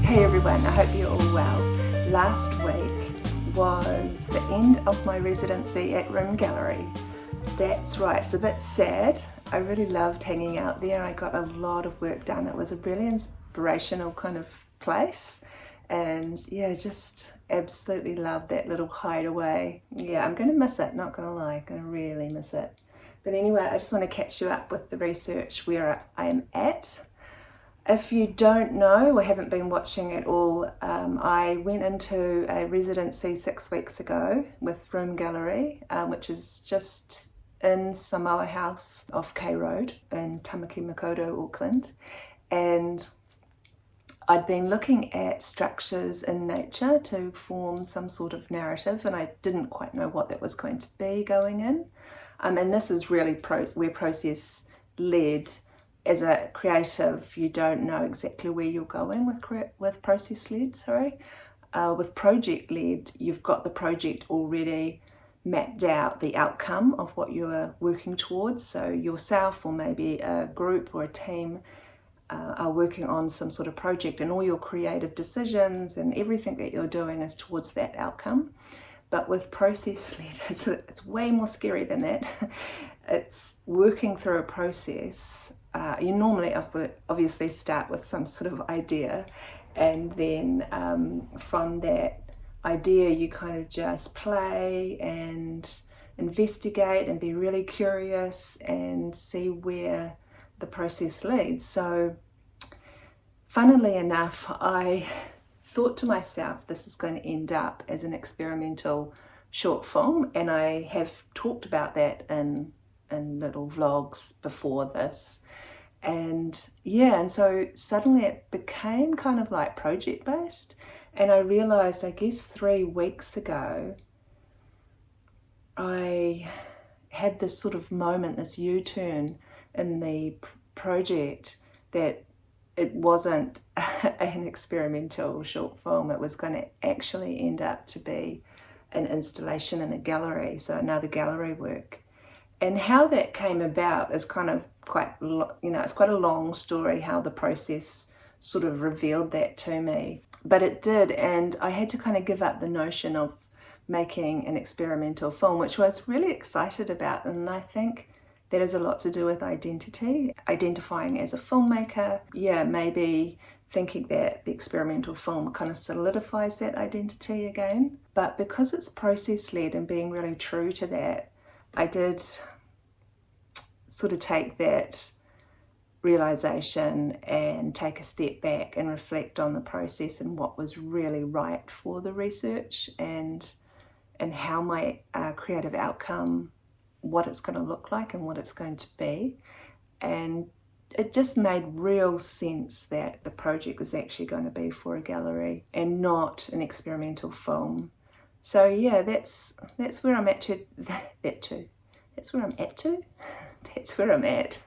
Hey everyone, I hope you're all well. Last week was the end of my residency at Room Gallery. That's right, it's a bit sad. I really loved hanging out there. I got a lot of work done. It was a really inspirational kind of place. And yeah, just absolutely loved that little hideaway. Yeah, I'm going to miss it, not going to lie. I'm going to really miss it. But anyway, I just want to catch you up with the research where I am at. If you don't know or haven't been watching at all, I went into a residency 6 weeks ago with Room Gallery, which is just in Samoa House off K Road in Tamaki Makaurau, Auckland. And I'd been looking at structures in nature to form some sort of narrative, and I didn't quite know what that was going to be going in. And this is really where process led. As a creative, you don't know exactly where you're going with process-led, With project-led, you've got the project already mapped out, the outcome of what you're working towards. So yourself or maybe a group or a team are working on some sort of project, and all your creative decisions and everything that you're doing is towards that outcome. But with process-led, it's way more scary than that. It's working through a process. You normally obviously start with some sort of idea, and then from that idea you kind of just play and investigate and be really curious and see where the process leads. So funnily enough, I thought to myself, this is going to end up as an experimental short film, and I have talked about that in little vlogs before this. And yeah, and so suddenly it became kind of like project based, and I realized, I guess 3 weeks ago, I had this sort of moment, this U-turn in the project, that it wasn't an experimental short film. It was going to actually end up to be an installation in a gallery, so another gallery work. And how that came about is kind of it's quite a long story, how the process sort of revealed that to me. But it did, and I had to kind of give up the notion of making an experimental film, which I was really excited about. And I think that has a lot to do with identity, identifying as a filmmaker. Yeah, maybe thinking that the experimental film kind of solidifies that identity again. But because it's process-led and being really true to that, I did sort of take that realization and take a step back and reflect on the process and what was really right for the research, and how my creative outcome, what it's going to look like and what it's going to be. And it just made real sense that the project is actually going to be for a gallery and not an experimental film. So yeah, that's where I'm at to. That's where I'm at to. That's where I'm at.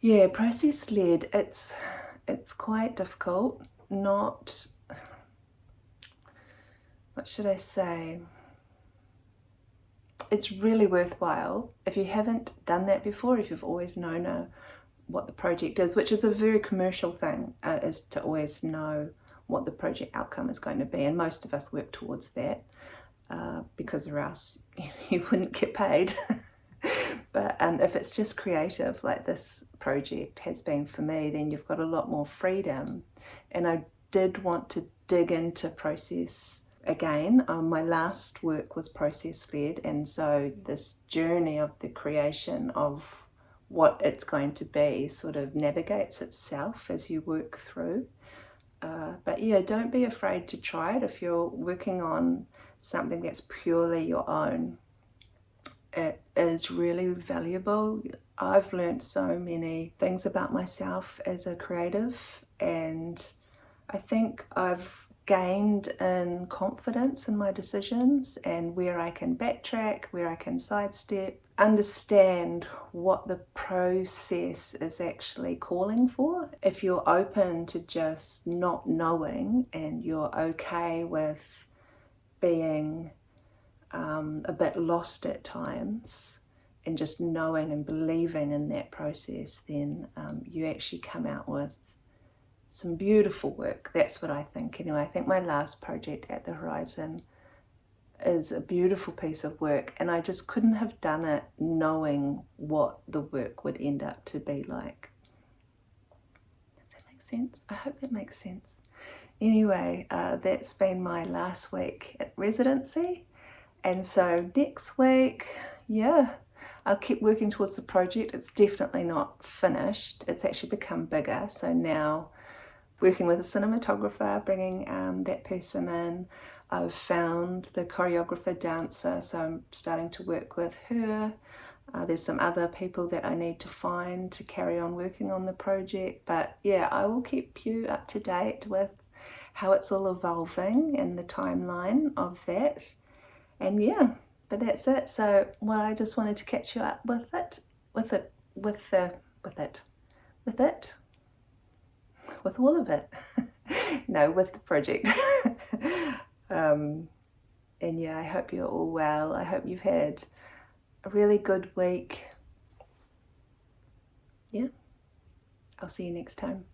Yeah, process-led. It's quite difficult. Not, what should I say? It's really worthwhile if you haven't done that before. If you've always known what the project is, which is a very commercial thing, is to always know what the project outcome is going to be, and most of us work towards that because or else you wouldn't get paid. But if it's just creative, like this project has been for me, then you've got a lot more freedom. And I did want to dig into process again. My last work was process-led, and so this journey of the creation of what it's going to be sort of navigates itself as you work through. But yeah, don't be afraid to try it if you're working on something that's purely your own. It is really valuable. I've learned so many things about myself as a creative, and I think I've gained in confidence in my decisions and where I can backtrack, where I can sidestep, understand what the process is actually calling for. If you're open to just not knowing and you're okay with being a bit lost at times and just knowing and believing in that process, then you actually come out with some beautiful work. That's what I think anyway. I think my last project at the Horizon is a beautiful piece of work, and I just couldn't have done it knowing what the work would end up to be like. Does that make sense? I hope that makes sense. Anyway, that's been my last week at residency, and so next week, yeah, I'll keep working towards the project. It's definitely not finished. It's actually become bigger, so now working with a cinematographer, bringing that person in. I've found the choreographer dancer, so I'm starting to work with her. There's some other people that I need to find to carry on working on the project, but yeah, I will keep you up to date with how it's all evolving and the timeline of that. And yeah, but that's it. So well, I just wanted to catch you up with all of it. No, with the project. And yeah, I hope you're all well. I hope you've had a really good week. Yeah, I'll see you next time.